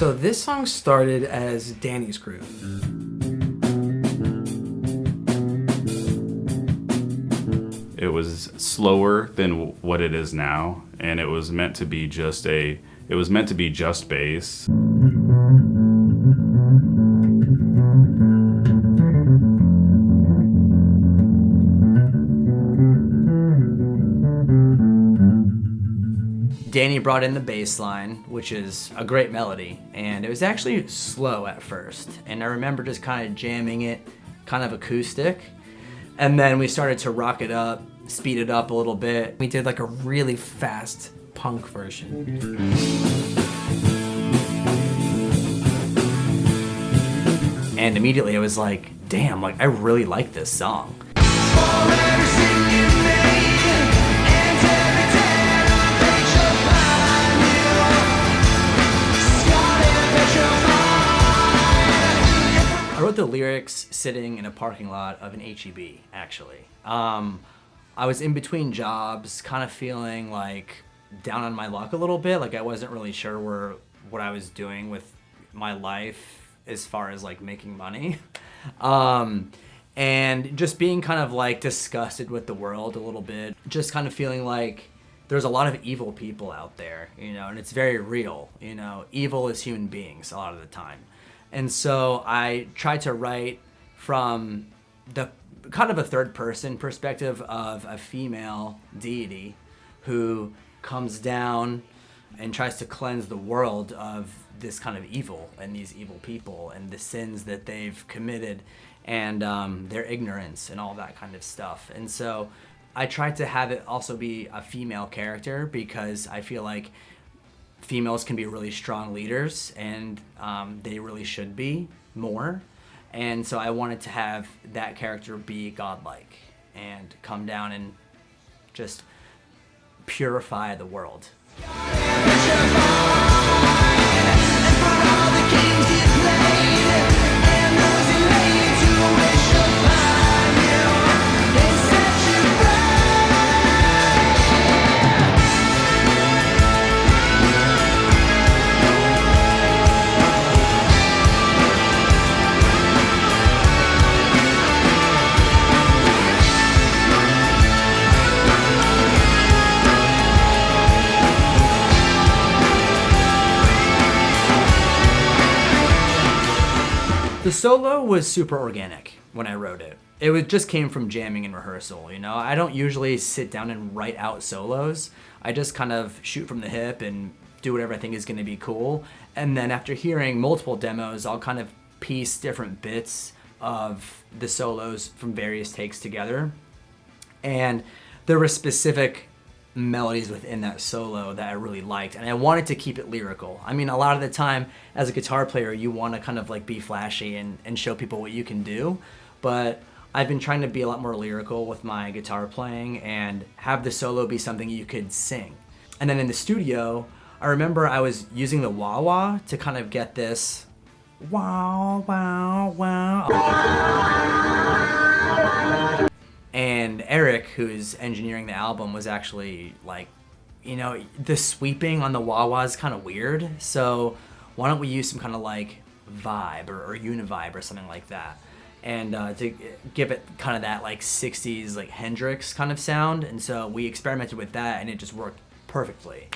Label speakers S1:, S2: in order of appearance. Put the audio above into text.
S1: So this song started as Danny's groove.
S2: It was slower than what it is now, and it was meant to be just bass.
S3: Danny brought in the bass line, which is a great melody, and it was actually slow at first. And I remember just kind of jamming it, kind of acoustic. And then we started to rock it up, speed it up a little bit.
S1: We did like a really fast punk version.
S3: And immediately I was like, damn, like I really like this song. I wrote the lyrics sitting in a parking lot of an HEB, actually. I was in between jobs, kind of feeling like down on my luck a little bit. Like I wasn't really sure what I was doing with my life as far as like making money. And just being kind of like disgusted with the world a little bit. Just kind of feeling like there's a lot of evil people out there, you know, and it's very real, you know. Evil is human beings a lot of the time. And so I tried to write from the kind of a third person perspective of a female deity who comes down and tries to cleanse the world of this kind of evil and these evil people and the sins that they've committed and their ignorance and all that kind of stuff. And so I tried to have it also be a female character because I feel like females can be really strong leaders, and they really should be more. And so I wanted to have that character be godlike and come down and just purify the world. The solo was super organic when I wrote it. It just came from jamming and rehearsal, you know? I don't usually sit down and write out solos. I just kind of shoot from the hip and do whatever I think is going to be cool. And then after hearing multiple demos, I'll kind of piece different bits of the solos from various takes together. And there were specific melodies within that solo that I really liked, and I wanted to keep it lyrical. I mean, a lot of the time as a guitar player you want to kind of like be flashy and show people what you can do, but I've been trying to be a lot more lyrical with my guitar playing and have the solo be something you could sing. And then in the studio, I remember I was using the wah-wah to kind of get this wow, wow, wow. And Erik, who's engineering the album, was actually like, you know, the sweeping on the wah-wah is kind of weird, so why don't we use some kind of like vibe or univibe or something like that, and to give it kind of that like 60s like Hendrix kind of sound. And so we experimented with that and it just worked perfectly.